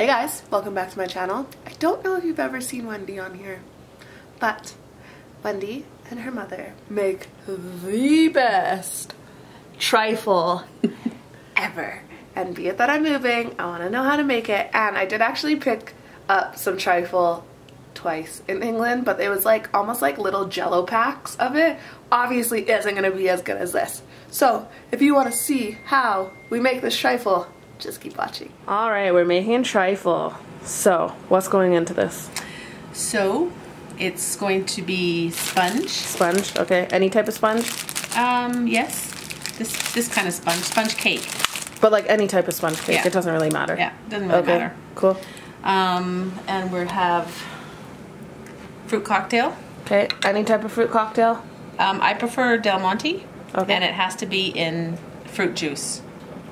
Hey guys, welcome back to my channel. I don't know if you've ever seen Wendy on here, but Wendy and her mother make the best trifle ever. And be it that I'm moving, I want to know how to make it. And I did actually pick up some trifle twice in England, but it was like almost like little jello packs of it. Obviously isn't going to be as good as this. So if you want to see how we make this trifle, just keep watching. All right, we're making trifle. So what's going into this? So it's going to be sponge. Sponge, okay. Any type of sponge? Yes. This kind of sponge cake. But like any type of sponge cake, Yeah. It doesn't really matter. Yeah, doesn't really matter. Cool. And we have fruit cocktail. Okay, any type of fruit cocktail? I prefer Del Monte. Okay. And it has to be in fruit juice,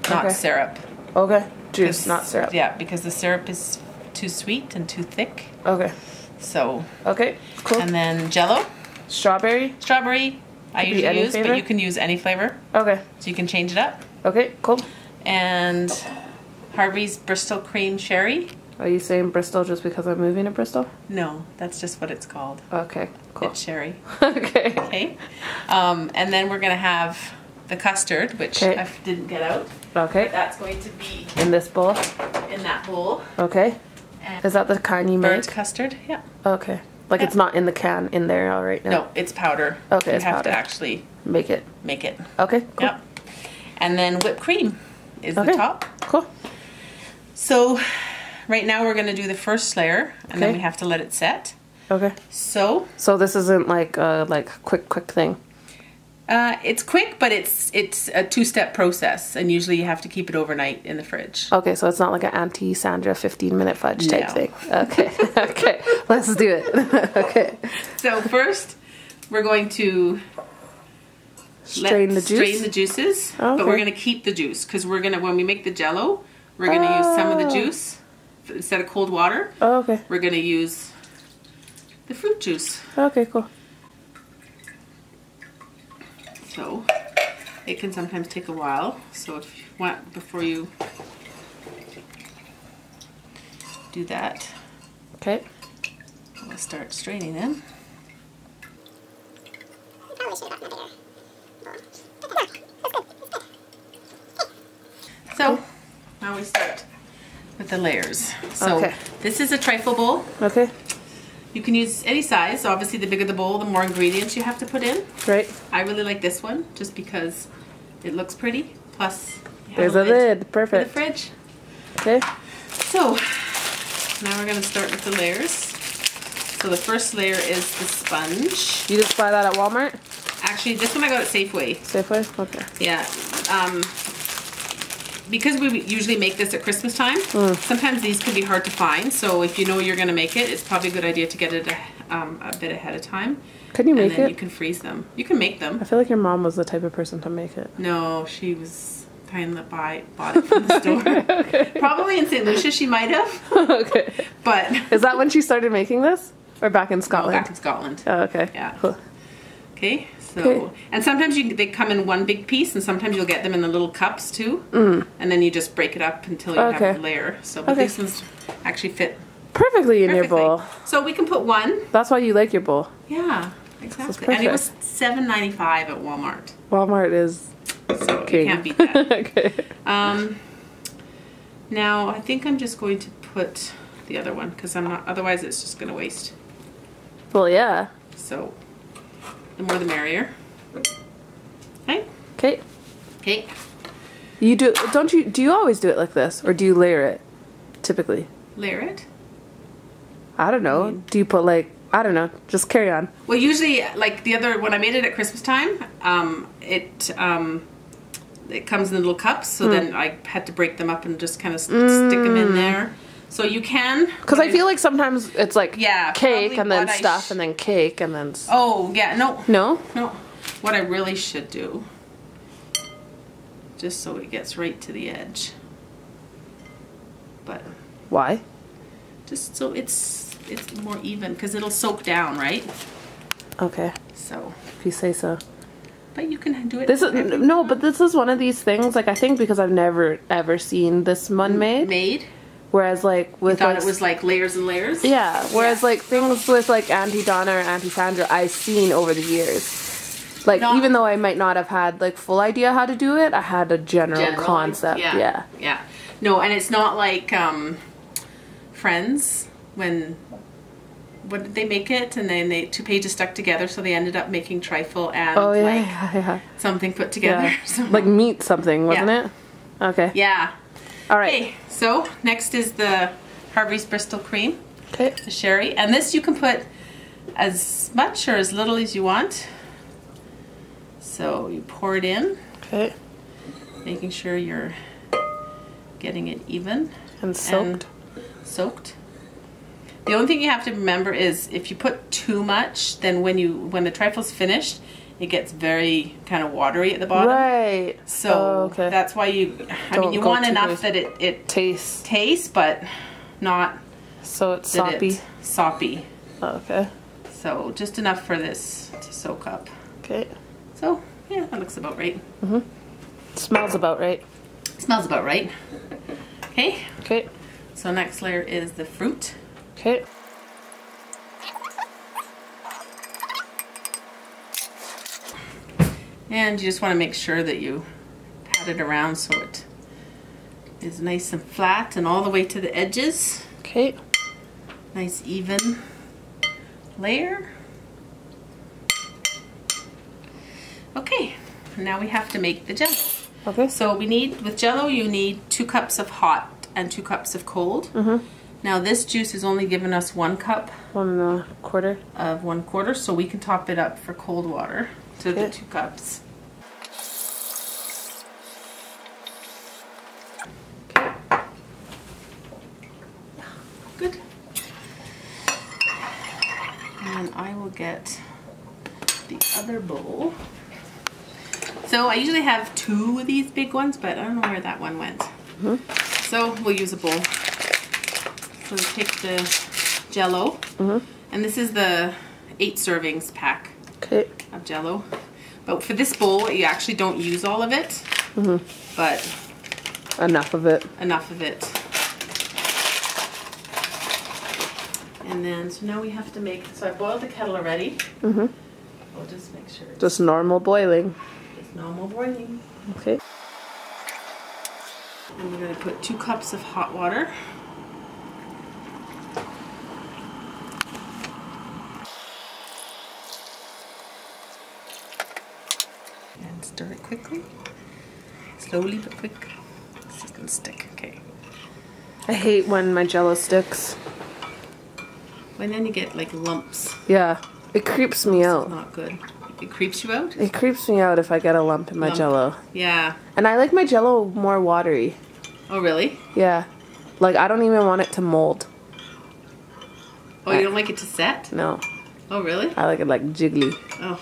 not Okay. syrup. Okay, juice, not syrup. Yeah, because the syrup is too sweet and too thick. Okay. So. Okay, cool. And then Jello. Strawberry? Strawberry. I Could be usually any use, flavor? but you can use any flavor. Okay. So you can change it up. Okay, cool. And Harvey's Bristol Cream Sherry. Are you saying Bristol just because I'm moving to Bristol? No, that's just what it's called. Okay, cool. It's sherry. Okay. Okay. And then we're going to have the custard, which Okay. I didn't get out. Okay. But that's going to be In this bowl? in that bowl. Okay. And Is that the kind you burnt make? custard, yeah. Okay. Like it's not in the can in there all right now? No, it's powder. Okay, you it's have powder. to actually Make it. make it. Okay, cool. Yep. And then whipped cream is Okay. the top. Cool. So right now we're going to do the first layer, and then Okay. we have to let it set. Okay. So this isn't like a quick thing. it's quick, but it's a two-step process, and usually you have to keep it overnight in the fridge. Okay, so it's not like an Auntie Sandra 15-minute fudge type No. thing. Okay. Okay. Let's do it. Okay. So first, we're going to Strain the juice. Strain the juices, Okay. but we're going to keep the juice because we're gonna when we make the Jello, we're going to use some of the juice instead of cold water. Oh, okay. We're going to use the fruit juice. Okay, cool. So it can sometimes take a while. So if you want, before you do that, Okay. we'll start straining them. So now we start with the layers. So Okay. this is a trifle bowl. Okay. You can use any size. Obviously, the bigger the bowl, the more ingredients you have to put in. Great. I really like this one just because it looks pretty. Plus, you have There's a lid. for the Perfect. fridge. Okay. So now we're going to start with the layers. So the first layer is the sponge. You just buy that at Walmart? Actually, this one I got at Safeway. Safeway? Okay. Yeah. Because we usually make this at Christmas time, sometimes these can be hard to find. So if you know you're going to make it, it's probably a good idea to get it a bit ahead of time. Can you make And then it? you can freeze them. You can make them. I feel like your mom was the type of person to make it. No, she was trying to bought it from the store. Okay. Probably in St. Lucia she might have. Okay. But Is that when she started making this? Or back in Scotland? back in Scotland. Oh, okay. Yeah. Cool. Okay. So Okay. and sometimes they come in one big piece, and sometimes you'll get them in the little cups too. And then you just break it up until you Okay. have a layer. So but Okay. these ones actually fit Perfectly in perfectly. your bowl. So we can put one. That's why you like your bowl. Yeah. Exactly. And it was $7.95 at Walmart. Walmart is So king. you can't beat that. Okay. Now I think I'm just going to put the other one because I'm not. Otherwise, it's just going to waste. Well, yeah. So the more the merrier. Okay. Okay. Okay. You do you always do it like this? Or do you layer it? Typically. Layer it. I don't know. Do you put like, I don't know. Just carry on. Well, usually, like the other when I made it at Christmas time, it comes in little cups. So then I had to break them up and just kind of stick them in there. So you can. Because I feel like sometimes it's like Yeah, cake probably and then what I stuff and then cake and then... Oh yeah, no. No? No. What I really should do, just so it gets right to the edge. But Why? just so it's more even because it'll soak down, right? Okay. So, If you say so. but you can do it. This is no, but this is one of these things. Like I think because I've never ever seen this one made. made. Whereas like with thought it was like layers and layers. Yeah. Whereas like things with like Auntie Donna or Auntie Sandra, I've seen over the years. Like even though I might not have had like full idea how to do it, I had a general concept. Yeah. No, and it's not like Friends when. What did they make it? And then they 2 pages stuck together, so they ended up making trifle and something put together. Yeah. So. Like meat something, wasn't it? Okay. Yeah. All right. Okay, so next is the Harvey's Bristol cream. Okay. The sherry, and this you can put as much or as little as you want. So you pour it in. Okay. Making sure you're getting it even and soaked. The only thing you have to remember is if you put too much, then when the trifle's finished, it gets very kind of watery at the bottom. Right. So that's why you want enough that it tastes, but not so it's soppy. Soppy. Okay. So just enough for this to soak up. Okay. So yeah, that looks about right. Smells about right. Smells about right. Okay. Okay. So next layer is the fruit. Okay. And you just want to make sure that you pat it around so it is nice and flat and all the way to the edges. Okay. Nice even layer. Okay, now we have to make the jello. Okay. So with jello you need 2 cups of hot and 2 cups of cold. Now this juice is only giving us 1 cup. 1/4. Of 1/4, so we can top it up for cold water to the 2 cups. Okay. Good. And I will get the other bowl. So I usually have 2 of these big ones, but I don't know where that one went. So we'll use a bowl. So we take the jello, and this is the 8 servings pack of jello. But for this bowl, you actually don't use all of it, but enough of it. Enough of it. And then, so now we have to make, so I boiled the kettle already. I'll just make sure. Just normal boiling. Just normal boiling. Okay. And we're going to put 2 cups of hot water. And stir it quickly. Slowly but quick. It's just going to stick. Okay. I hate when my jello sticks. And then you get like lumps. Yeah. It creeps me out. Not good. It creeps you out? It creeps me out if I get a lump in my jello. Yeah. And I like my jello more watery. Oh, really? Yeah. Like, I don't even want it to mold. Oh, you don't like it to set? No. Oh, really? I like it like jiggly. Oh.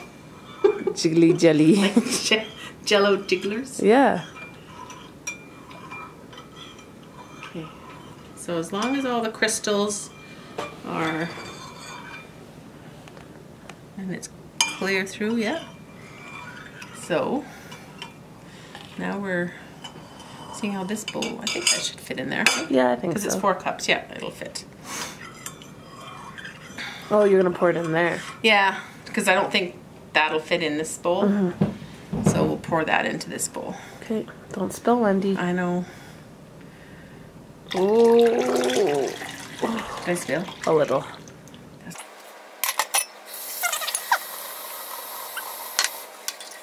Jiggly jelly. Like jello jigglers? Yeah. Okay. So as long as all the crystals are... And it's clear through, yeah. So, now we're seeing how this bowl, I think that should fit in there. Yeah, I think so. Because it's 4 cups, yeah, it'll fit. Oh, you're going to pour it in there. Yeah, because I don't think that'll fit in this bowl. So we'll pour that into this bowl. Okay, don't spill, Wendy. I know. Oh. Did I spill? A little.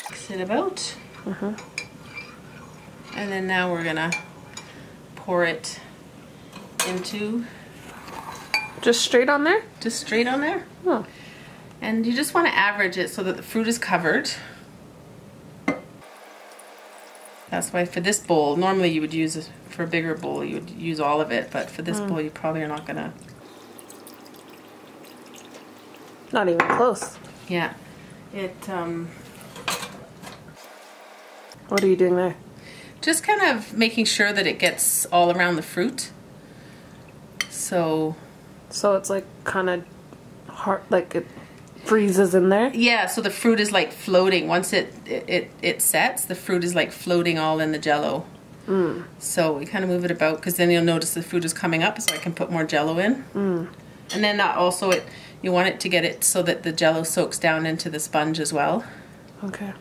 Mix it about. And then now we're gonna pour it into... Just straight on there? Just straight on there. Oh. And you just want to average it so that the fruit is covered. That's why for this bowl, normally you would use, for a bigger bowl, you would use all of it, but for this bowl you probably are not gonna. Not even close. Yeah. What are you doing there? Just kind of making sure that it gets all around the fruit. So it's like kind of hard, like it freezes in there? Yeah, so the fruit is like floating. Once it sets, the fruit is like floating all in the jello. So we kind of move it about because then you'll notice the food is coming up, so I can put more Jello in. And then also you want it to get it so that the Jello soaks down into the sponge as well. Okay.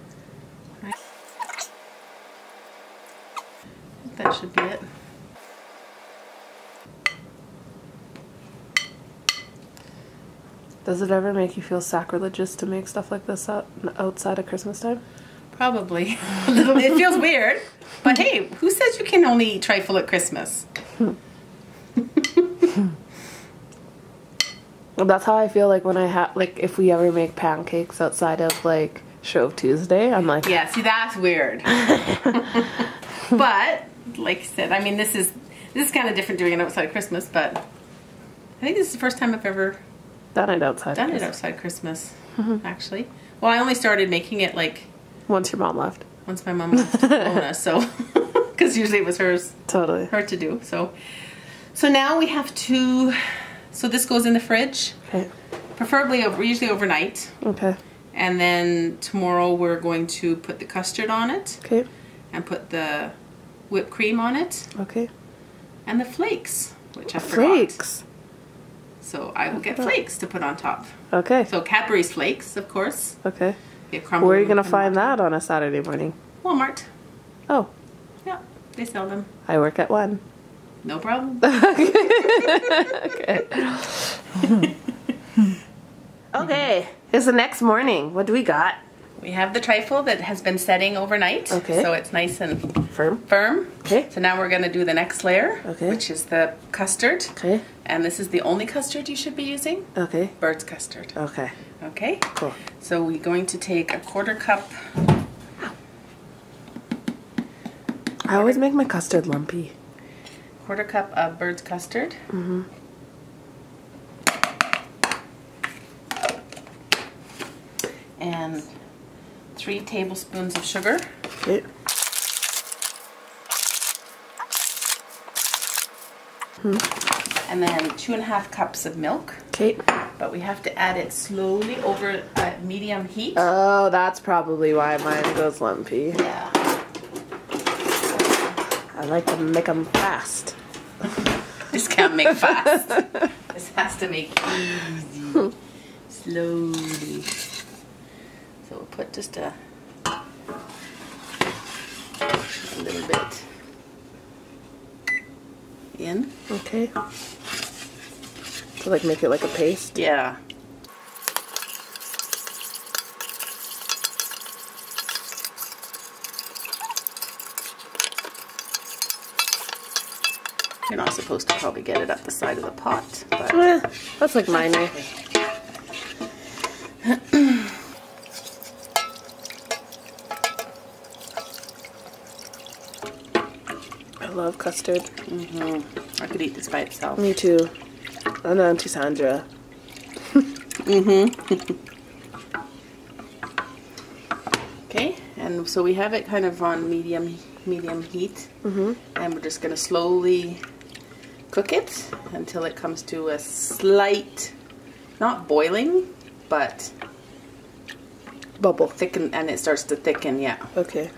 Right. That should be it. Does it ever make you feel sacrilegious to make stuff like this outside of Christmas time? Probably. A little bit. It feels weird. But hey, who says you can only eat trifle at Christmas? Well, that's how I feel like when I have, like, if we ever make pancakes outside of, like, Shrove Tuesday, I'm like... Yeah, see, that's weird. But, like I said, I mean, this is kind of different doing it outside of Christmas, but I think this is the first time I've ever... Done it outside Christmas, actually. Well, I only started making it, like... Once your mom left. Once my mom left Fiona, so... Because usually it was hers. Totally. Her to do, so... So now we have to... So this goes in the fridge. Okay. Preferably, usually overnight. Okay. And then tomorrow we're going to put the custard on it. Okay. And put the whipped cream on it. Okay. And the flakes, which I forgot. Flakes. So I will get flakes to put on top. Okay. So Cadbury's flakes, of course. Okay. Where are you going to find that on a Saturday morning? Walmart. Oh. Yeah, they sell them. I work at one. No problem. Okay. Okay. It's the next morning. What do we got? We have the trifle that has been setting overnight. Okay. So it's nice and firm. Okay. So now we're going to do the next layer, which is the custard. Okay. And this is the only custard you should be using. Okay. Bird's custard. Okay. Okay. Cool. So we're going to take a 1/4 cup. I always make my custard lumpy. 1/4 cup of bird's custard. And 3 tablespoons of sugar. Okay. And then 2.5 cups of milk. Okay. But we have to add it slowly over medium heat. Oh, that's probably why mine goes lumpy. Yeah. I like to make them fast. This can't make fast. This has to make easy. Slowly. So we'll put just a little bit in. Okay. To like make it like a paste? Yeah. You're not supposed to probably get it up the side of the pot, but that's like minor. I love custard. I could eat this by itself. Me too. And Auntie Sandra. Okay, and so we have it kind of on medium heat, and we're just going to slowly cook it until it comes to a slight, not boiling, but bubble. Thicken, and it starts to thicken. Yeah. Okay.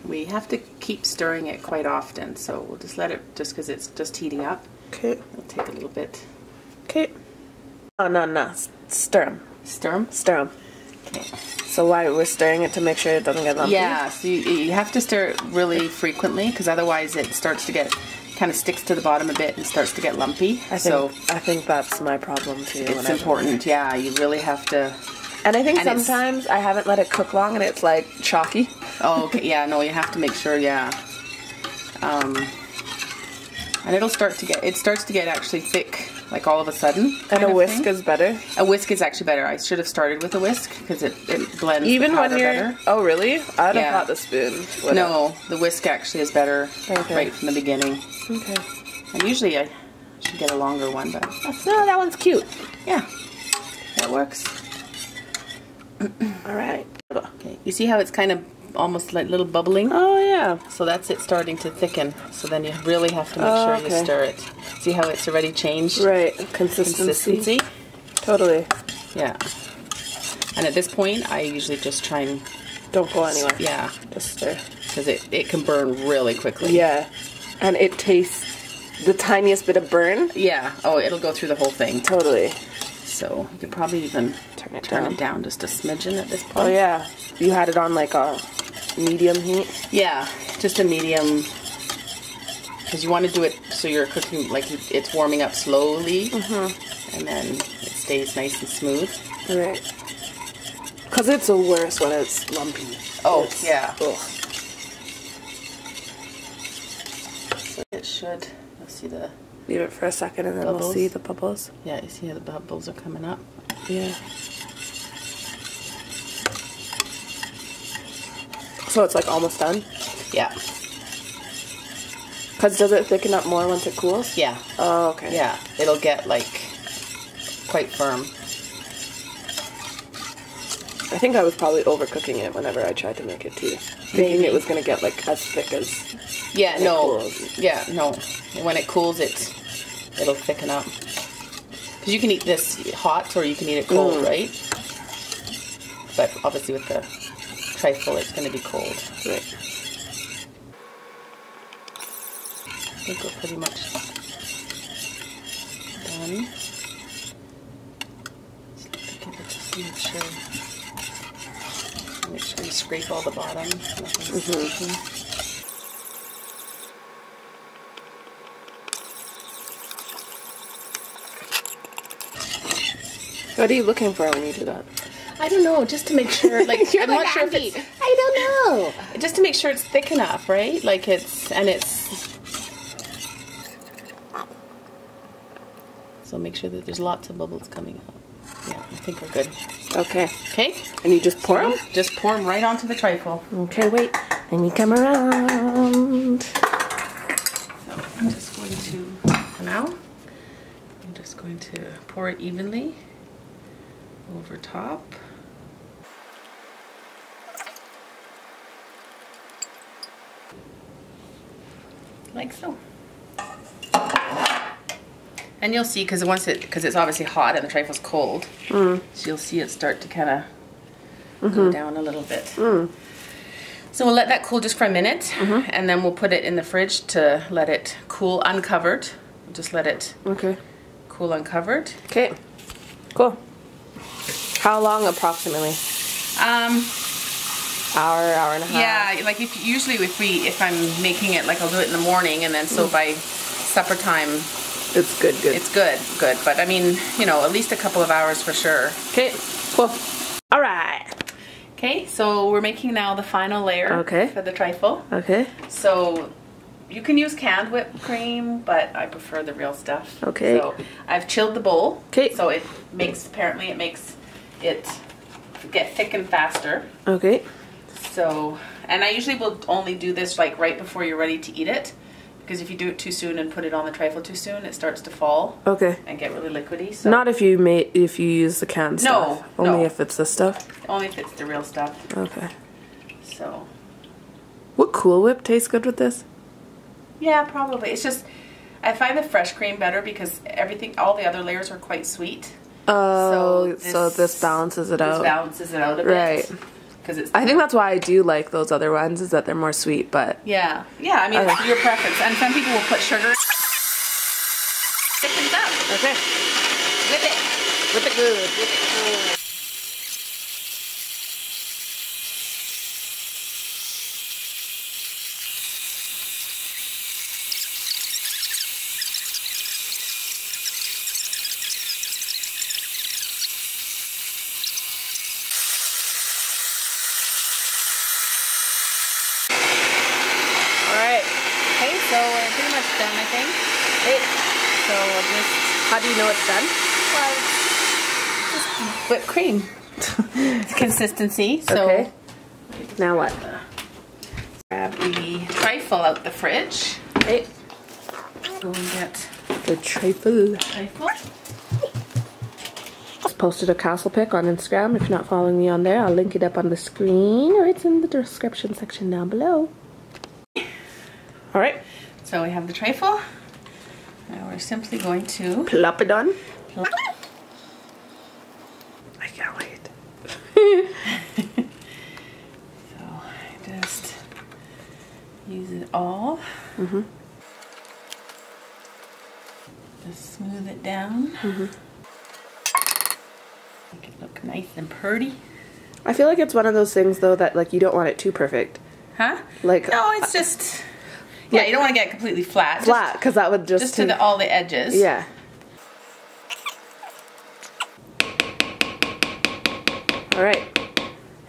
We have to keep stirring it quite often, so we'll just let it, just because it's just heating up. Okay. It'll take a little bit. Okay. Oh, no. Stir them. Stir them? Stir them. Okay. So why we're stirring it to make sure it doesn't get lumpy? Yeah, so you have to stir it really frequently, because otherwise it starts to get, kind of sticks to the bottom a bit and starts to get lumpy. I think that's my problem too. It's important, yeah. You really have to. And I think sometimes I haven't let it cook long and it's like chalky. Oh, okay. Yeah, no, you have to make sure, yeah. And it starts to get actually thick, like all of a sudden. And a whisk is better? A whisk is actually better. I should have started with a whisk because it blends even the powder when you're better. Oh, really? I'd have thought the spoon. No, the whisk actually is better right from the beginning. Okay. And usually I should get a longer one, but no, that one's cute. Yeah, that works. All right. Okay, you see how it's kind of almost like little bubbling? Oh, yeah. So that's it starting to thicken. So then you really have to make sure you stir it. See how it's already changed? Right. Consistency. Totally. Yeah. And at this point, I usually just try and... Don't go anywhere. Yeah. Just stir. because it can burn really quickly. Yeah, and it tastes the tiniest bit of burn. Yeah. Oh, it'll go through the whole thing. Totally. So you could probably even turn it down just a smidgen at this point. Oh yeah, you had it on like a medium heat. Yeah, just a medium. Because you want to do it so you're cooking like it's warming up slowly, and then it stays nice and smooth. Right. Because it's the worst when it's lumpy. Oh, yeah. Ugh. So it should. Let's see the... Leave it for a second and then bubbles. we'll see the bubbles. Yeah, you see how the bubbles are coming up? Yeah. So it's like almost done? Yeah. Because does it thicken up more once it cools? Yeah. Oh, okay. Yeah, it'll get like quite firm. I think I was probably overcooking it whenever I tried to make it too. Thinking it was going to get like as thick as... Yeah, no. Cools. Yeah, no. When it cools, it'll thicken up. Because you can eat this hot or you can eat it cold, right? But obviously with the trifle, it's going to be cold. Right. I think we're pretty much done. Just make sure you scrape all the bottom. What are you looking for when you do that? I don't know, just to make sure, like, I'm not sure if it's... I don't know. Just to make sure it's thick enough, right? Like it's... So make sure that there's lots of bubbles coming out. Yeah, I think we're good. Okay. Okay? And you just pour them? Just pour them right onto the trifle. Okay, wait. Let me come around. So I'm just going to... Now, I'm just going to pour it evenly over top. Like so. And you'll see, because it's obviously hot and the trifle's cold, so you'll see it start to kind of go down a little bit. So we'll let that cool just for a minute, and then we'll put it in the fridge to let it cool uncovered. We'll just let it cool uncovered. Okay, cool. How long approximately? Hour and a half. Yeah, like if I'm making it, like I'll do it in the morning, and then so by supper time, it's good. It's good. But I mean, you know, at least a couple of hours for sure. Okay, cool. All right. Okay, so we're making now the final layer for the trifle. Okay. So you can use canned whipped cream, but I prefer the real stuff. Okay. So I've chilled the bowl. Okay. So it makes it get thick and faster. Okay. So, and I usually will only do this like right before you're ready to eat it. Because if you do it too soon and put it on the trifle too soon, it starts to fall. Okay. And get really liquidy. So. Not if you use the canned stuff. Only if it's this stuff. Only if it's the real stuff. Okay. So. Would Cool Whip taste good with this? Yeah, probably. It's just I find the fresh cream better because all the other layers are quite sweet. Oh, so this balances it out. This balances it out a bit. Right. I think that's why I do like those other ones, is that they're more sweet, but... Yeah, I mean, it's your preference. And some people will put sugar. Thickens up. Okay. Whip it. Whip it good. Whip it good. So we're pretty much done, I think. So we'll just... How do you know it's done? Well, just whipped cream. Consistency. So okay. Now what? Grab the trifle out the fridge. Okay. Go and get the trifle. Just posted a castle pic on Instagram. If you're not following me on there, I'll link it up on the screen or it's in the description section down below. Alright. So we have the trifle. Now we're simply going to plop it on. I can't wait. So just all. Just smooth it down. Make it look nice and pretty. I feel like it's one of those things though that like you don't want it too perfect. Huh? Like no, it's just yeah. You don't want to get completely flat. Flat, because that would just to all the edges. Yeah. All right.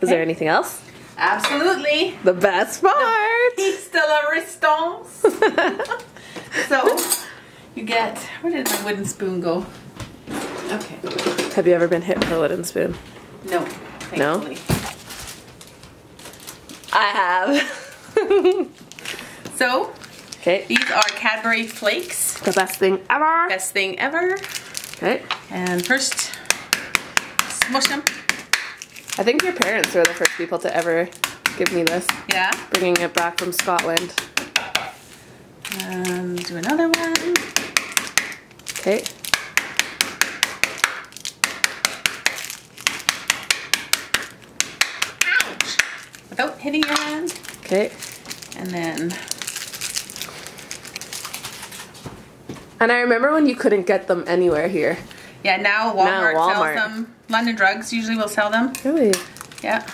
Is there anything else? Absolutely. The best part. Piece de la resistance. So you get. Where did my wooden spoon go? Okay. Have you ever been hit with a wooden spoon? No. Thankfully. No. I have. So. Okay. These are Cadbury flakes. The best thing ever. Best thing ever. Okay. And first, smush them. I think your parents were the first people to ever give me this. Yeah. Bringing it back from Scotland. And do another one. Okay. Ouch. Without hitting your hand. Okay. And then. And I remember when you couldn't get them anywhere here. Yeah, now Walmart sells them. London Drugs usually will sell them. Really? Yeah.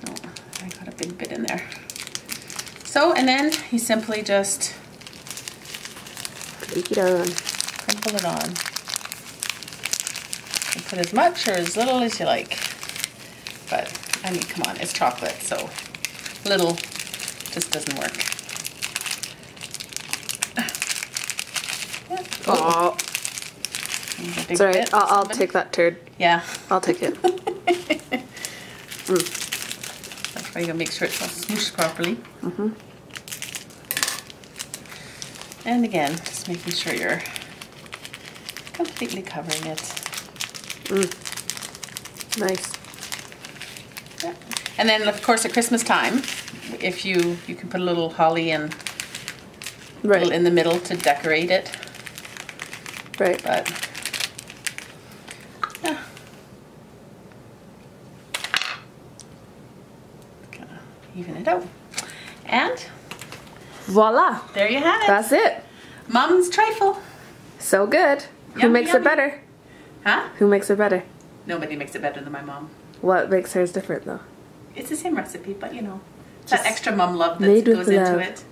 Oh, I got a big bit in there. So, and then you simply just Take it on. crumple it on. You put as much or as little as you like. But, I mean, come on, it's chocolate, so little just doesn't work. Oh. Sorry, I'll take that turd. Yeah. I'll take it. That's why you gotta make sure it's all smooshed properly. And again, just making sure you're completely covering it. Nice. Yeah. And then, of course, at Christmas time, if you can put a little holly and Right. in the middle to decorate it. Right. But yeah. Kind of even it out. And Voila. there you have it. That's it. Mom's trifle. So good. Who Yummy, makes it yummy. better? Huh? Who makes it better? Nobody makes it better than my mom. What makes hers different though? It's the same recipe, but you know, Just that extra mom love that made with goes into love. it.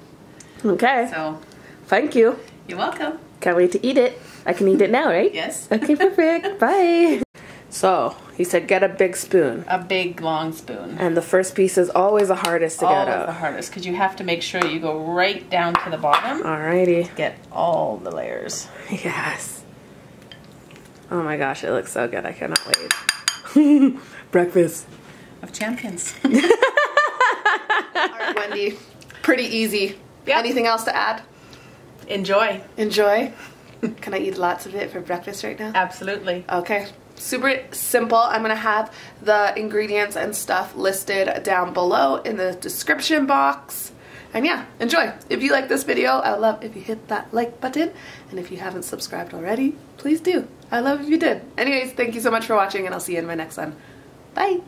Okay. So, Thank you. you're welcome. Can't wait to eat it. I can eat it now, right? Yes. Okay, perfect. Bye. So, he said get a big spoon. A big, long spoon. And the first piece is always the hardest to get Always out. the hardest, because you have to make sure you go right down to the bottom. Alrighty. Get all the layers. Yes. Oh my gosh, it looks so good. I cannot wait. Breakfast. Of champions. Alright, Wendy. Pretty easy. Yep. Anything else to add? Enjoy. Enjoy. Can I eat lots of it for breakfast right now? Absolutely. Okay. Super simple. I'm going to have the ingredients and stuff listed down below in the description box. And yeah, enjoy. If you like this video, I would love if you hit that like button. And if you haven't subscribed already, please do. I love if you did. Anyways, thank you so much for watching, and I'll see you in my next one. Bye.